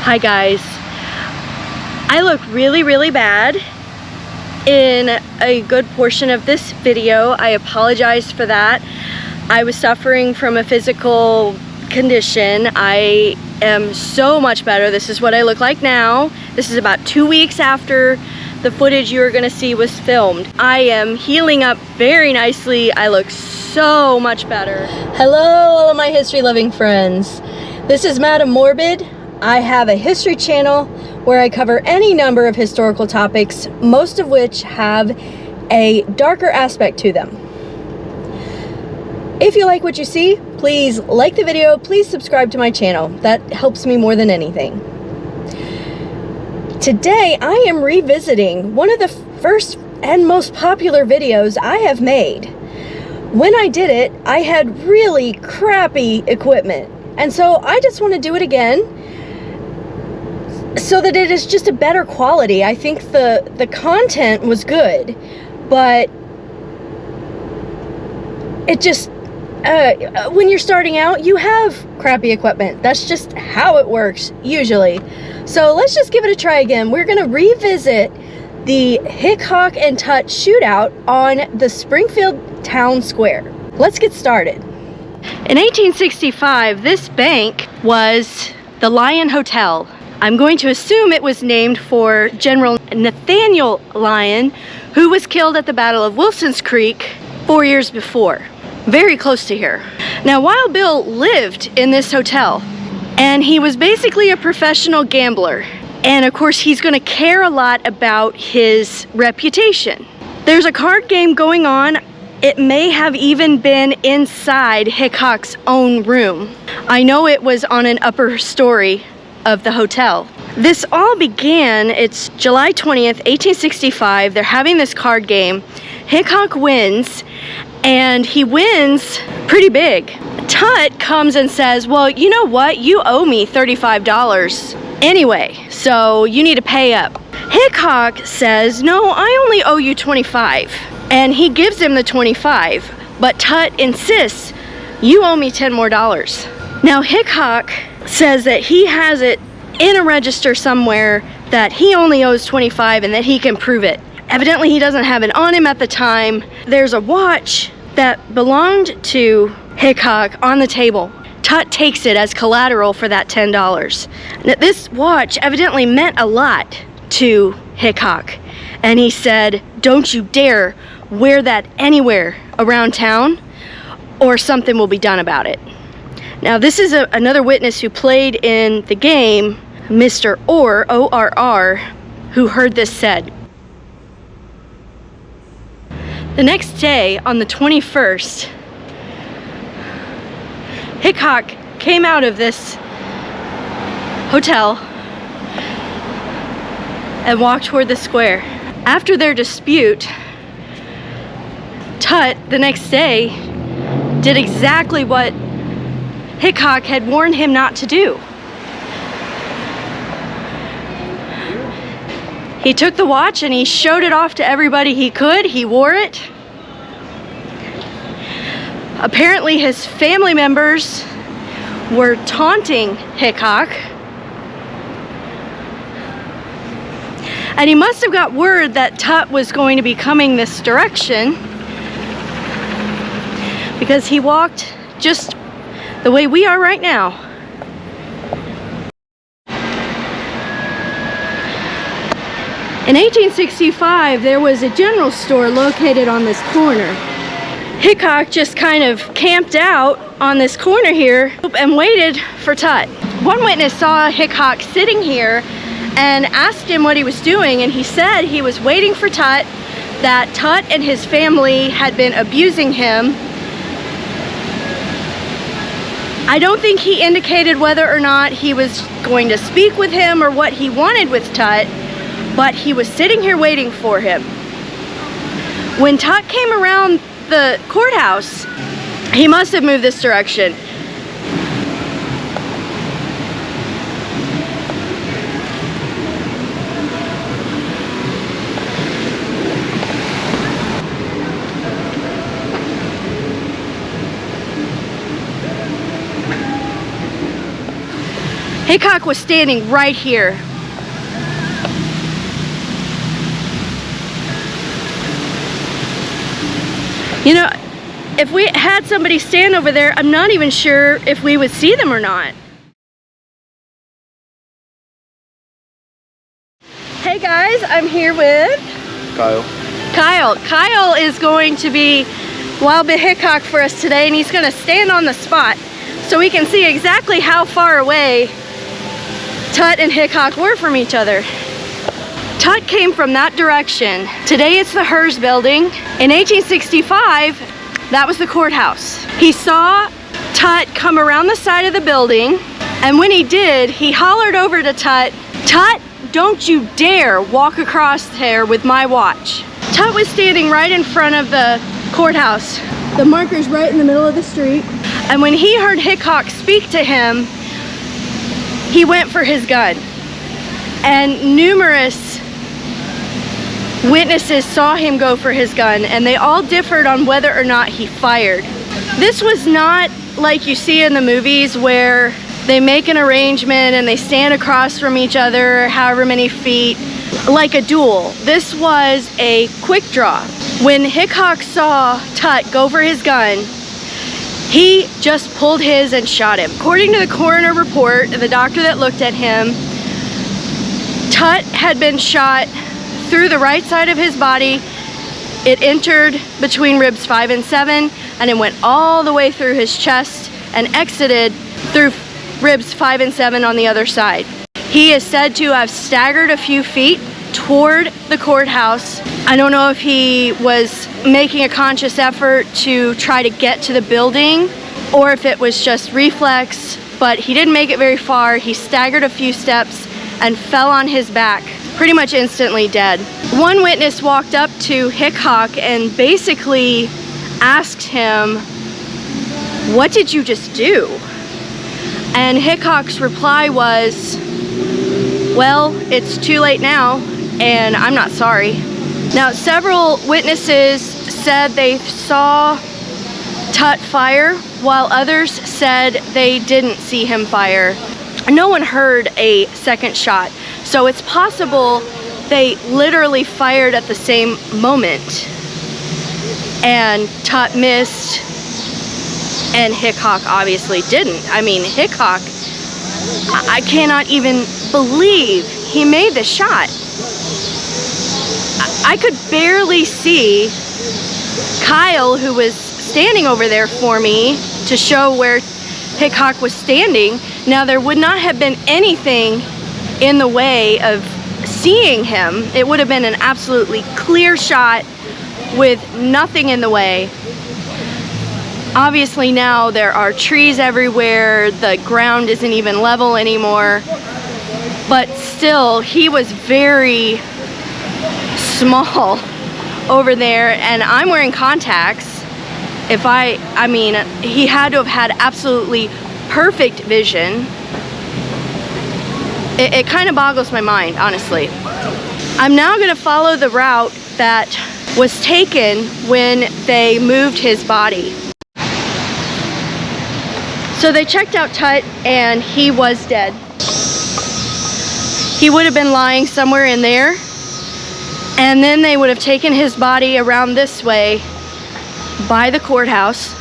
Hi guys. I look really bad in a good portion of this video. I apologize for that. I was suffering from a physical condition. I am so much better. This is what I look like now. This is about 2 weeks after the footage you are going to see was filmed. I am healing up very nicely. I look so much better. Hello all of my history loving friends. This is Madam Morbid. I have a history channel where I cover any number of historical topics, most of which have a darker aspect to them. If you like what you see, please like the video, please subscribe to my channel. That helps me more than anything. Today, I am revisiting one of the first and most popular videos I have made. When I did it, I had really crappy equipment, and so I just want to do it again so that it is just a better quality. I think the content was good, but it just, when you're starting out, you have crappy equipment. That's just how it works, usually. So let's just give it a try again. We're gonna revisit the Hickok and Tut shootout on the Springfield Town Square. Let's get started. In 1865, this bank was the Lyon Hotel. I'm going to assume it was named for General Nathaniel Lyon, who was killed at the Battle of Wilson's Creek 4 years before, very close to here. Now, Wild Bill lived in this hotel, and he was basically a professional gambler. And of course, he's going to care a lot about his reputation. There's a card game going on. It may have even been inside Hickok's own room. I know it was on an upper story of the hotel. This all began, it's July 20th, 1865. They're having this card game. Hickok wins, and he wins pretty big. Tut comes and says, well, you know what? You owe me $35 anyway, so you need to pay up. Hickok says, no, I only owe you $25. And he gives him the $25, but Tut insists, you owe me $10 more. Now Hickok says that he has it in a register somewhere that he only owes $25 and that he can prove it. Evidently he doesn't have it on him at the time. There's a watch that belonged to Hickok on the table. Tut takes it as collateral for that $10. Now, this watch evidently meant a lot to Hickok, and he said, don't you dare wear that anywhere around town or something will be done about it. Now this is another witness who played in the game, Mr. Orr, O-R-R, who heard this said. The next day, on the 21st, Hickok came out of this hotel and walked toward the square. After their dispute, Tut, the next day, did exactly what Hickok had warned him not to do. He took the watch and he showed it off to everybody he could. He wore it. Apparently his family members were taunting Hickok. And he must have got word that Tut was going to be coming this direction, because he walked just the way we are right now. In 1865, there was a general store located on this corner. Hickok just kind of camped out on this corner here and waited for Tut. One witness saw Hickok sitting here and asked him what he was doing, and he said he was waiting for Tut, that Tut and his family had been abusing him. I don't think he indicated whether or not he was going to speak with him or what he wanted with Tut, but he was sitting here waiting for him. When Tut came around the courthouse, he must have moved this direction. Hickok was standing right here. You know, if we had somebody stand over there, I'm not even sure if we would see them or not. Hey guys, I'm here with Kyle. Kyle is going to be Wild Bit Hickok for us today, and he's going to stand on the spot so we can see exactly how far away Tut and Hickok were from each other. Tut came from that direction. Today it's the Hearst building. In 1865, that was the courthouse. He saw Tut come around the side of the building, and when he did, he hollered over to Tut, "Tut, don't you dare walk across there with my watch." Tut was standing right in front of the courthouse. The marker's right in the middle of the street. And when he heard Hickok speak to him, he went for his gun. And numerous witnesses saw him go for his gun, and they all differed on whether or not he fired. This was not like you see in the movies where they make an arrangement and they stand across from each other however many feet, like a duel. This was a quick draw. When Hickok saw Tut go for his gun, he just pulled his and shot him. According to the coroner report, the doctor that looked at him, Tut had been shot through the right side of his body. It entered between ribs 5 and 7, and it went all the way through his chest and exited through ribs 5 and 7 on the other side. He is said to have staggered a few feet toward the courthouse. I don't know if he was making a conscious effort to try to get to the building or if it was just reflex, but he didn't make it very far. He staggered a few steps and fell on his back, pretty much instantly dead. One witness walked up to Hickok and basically asked him, "What did you just do?" And Hickok's reply was, "Well, it's too late now, and I'm not sorry." Now, several witnesses said they saw Tut fire, while others said they didn't see him fire. No one heard a second shot, so it's possible they literally fired at the same moment, and Tut missed, and Hickok obviously didn't. I mean, Hickok, I cannot even believe he made the shot. I could barely see Kyle, who was standing over there for me to show where Hickok was standing. Now, there would not have been anything in the way of seeing him. It would have been an absolutely clear shot with nothing in the way. Obviously now there are trees everywhere, the ground isn't even level anymore, but still he was very small over there, and I'm wearing contacts. I mean, he had to have had absolutely perfect vision. It kind of boggles my mind, honestly. I'm now going to follow the route that was taken when they moved his body. So they checked out Tut, and he was dead. He would have been lying somewhere in there, and then they would have taken his body around this way by the courthouse.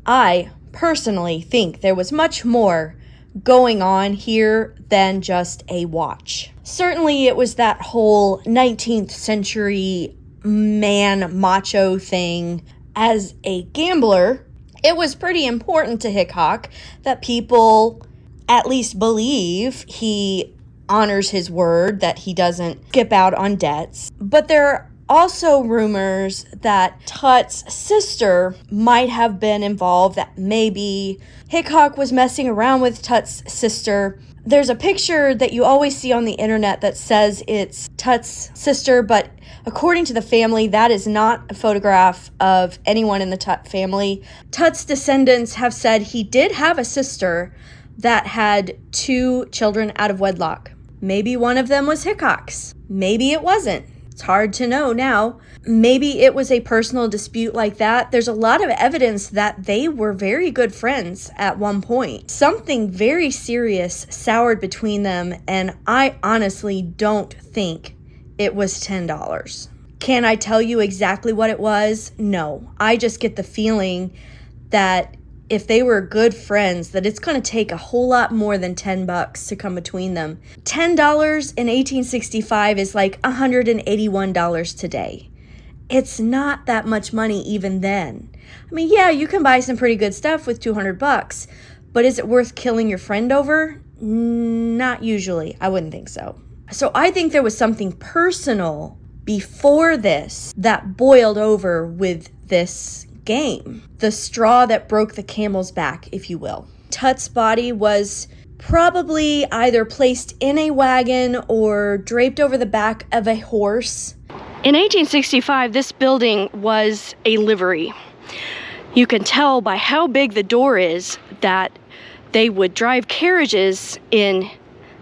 I personally think there was much more going on here than just a watch. Certainly it was that whole 19th century man macho thing. As a gambler, it was pretty important to Hickok that people at least believe he honors his word, that he doesn't skip out on debts. But there are also rumors that Tut's sister might have been involved, that maybe Hickok was messing around with Tut's sister. There's a picture that you always see on the internet that says it's Tut's sister, but according to the family, that is not a photograph of anyone in the Tut family. Tut's descendants have said he did have a sister that had 2 children out of wedlock. Maybe one of them was Hickok's. Maybe it wasn't. It's hard to know now. Maybe it was a personal dispute like that. There's a lot of evidence that they were very good friends at one point. Something very serious soured between them, and I honestly don't think it was $10. Can I tell you exactly what it was? No. I just get the feeling that if they were good friends, that it's going to take a whole lot more than $10 to come between them. $10 in 1865 is like $181 today. It's not that much money even then. I mean, yeah, you can buy some pretty good stuff with $200, but is it worth killing your friend over? Not usually. I wouldn't think so. So I think there was something personal before this that boiled over with this game. The straw that broke the camel's back, if you will. Tut's body was probably either placed in a wagon or draped over the back of a horse. In 1865, this building was a livery. You can tell by how big the door is that they would drive carriages in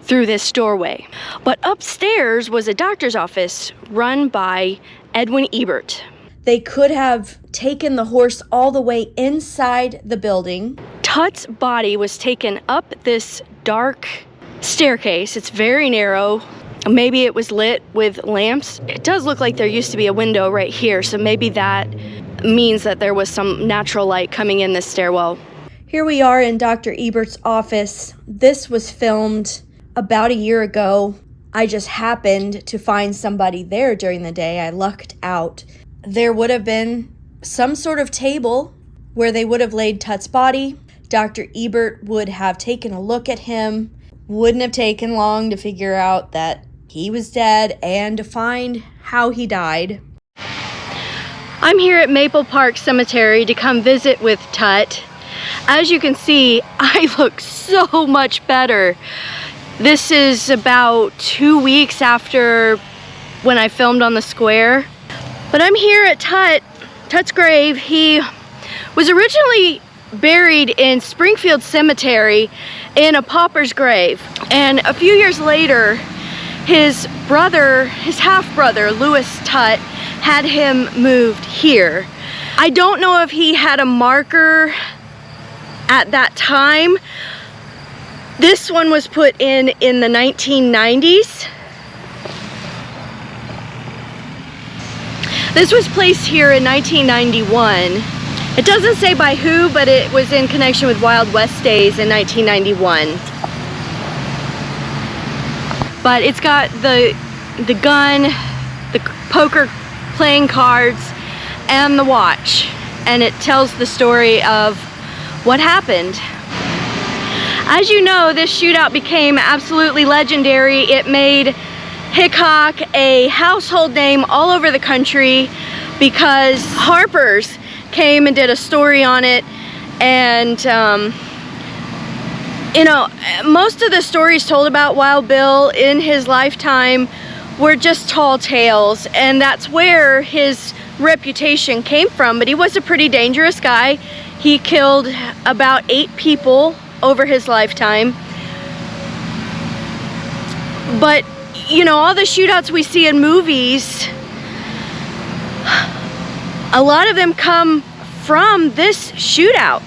through this doorway. But upstairs was a doctor's office run by Edwin Ebert. They could have taken the horse all the way inside the building. Tut's body was taken up this dark staircase. It's very narrow. Maybe it was lit with lamps. It does look like there used to be a window right here, so maybe that means that there was some natural light coming in this stairwell. Here we are in Dr. Ebert's office. This was filmed about a year ago. I just happened to find somebody there during the day. I lucked out. There would have been some sort of table where they would have laid Tut's body. Dr. Ebert would have taken a look at him. Wouldn't have taken long to figure out that he was dead and to find how he died. I'm here at Maple Park Cemetery to come visit with Tut. As you can see, I look so much better. This is about 2 weeks after when I filmed on the square. But I'm here at Tut's grave. He was originally buried in Springfield Cemetery in a pauper's grave. And a few years later, his half-brother, Louis Tut, had him moved here. I don't know if he had a marker at that time. This one was put in the 1990s. This was placed here in 1991. It doesn't say by who, but it was in connection with Wild West Days in 1991. But it's got the gun, the poker playing cards, and the watch. And it tells the story of what happened. As you know, this shootout became absolutely legendary. It made Hickok a household name all over the country because Harper's came and did a story on it. And you know, most of the stories told about Wild Bill in his lifetime were just tall tales, and that's where his reputation came from. But he was a pretty dangerous guy. He killed about 8 people over his lifetime. But you know, all the shootouts we see in movies, a lot of them come from this shootout.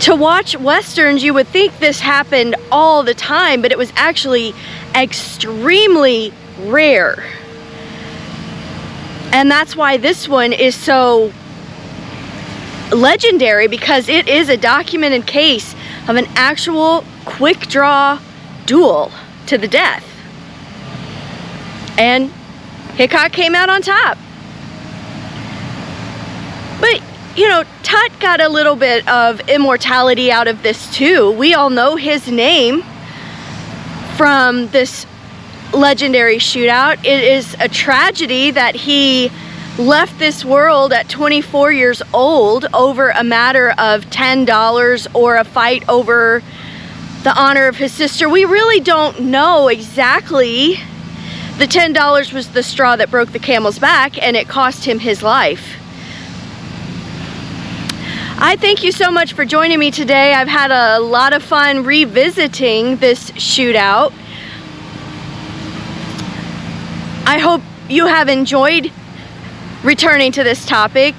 To watch westerns, you would think this happened all the time, but it was actually extremely rare. And that's why this one is so legendary, because it is a documented case of an actual quick draw duel to the death. And Hickok came out on top. But you know, Tut got a little bit of immortality out of this too. We all know his name from this legendary shootout. It is a tragedy that he left this world at 24 years old over a matter of $10 or a fight over the honor of his sister. We really don't know exactly. The $10 was the straw that broke the camel's back, and it cost him his life. I thank you so much for joining me today. I've had a lot of fun revisiting this shootout. I hope you have enjoyed returning to this topic.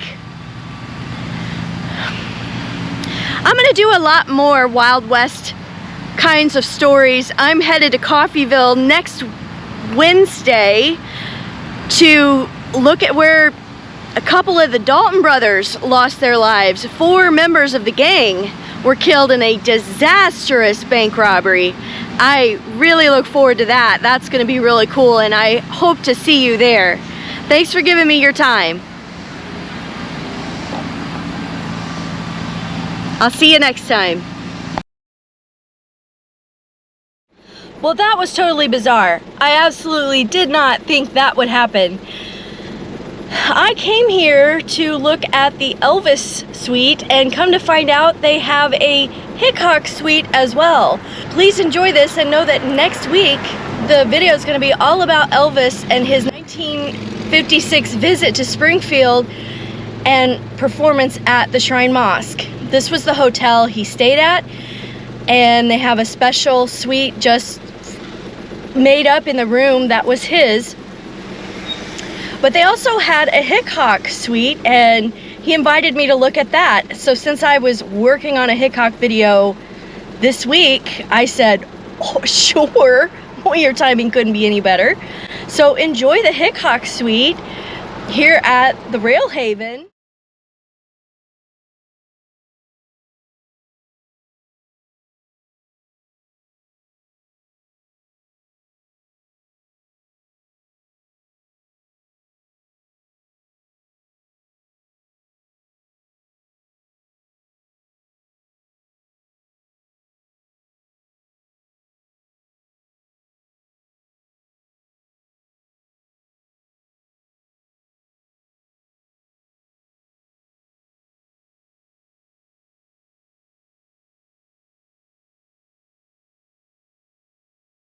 I'm gonna do a lot more Wild West kinds of stories. I'm headed to Coffeyville next Wednesday to look at where a couple of the Dalton brothers lost their lives. 4 members of the gang were killed in a disastrous bank robbery. I really look forward to that. That's gonna be really cool, and I hope to see you there. Thanks for giving me your time. I'll see you next time. Well, that was totally bizarre. I absolutely did not think that would happen. I came here to look at the Elvis suite, and come to find out they have a Hickok suite as well. Please enjoy this and know that next week the video is going to be all about Elvis and his 1956 visit to Springfield and performance at the Shrine Mosque. This was the hotel he stayed at, and they have a special suite just made up in the room that was his. But they also had a Hickok suite, and he invited me to look at that. So since I was working on a Hickok video this week, I said, oh, sure. Well, your timing couldn't be any better. So enjoy the Hickok suite here at the Rail Haven.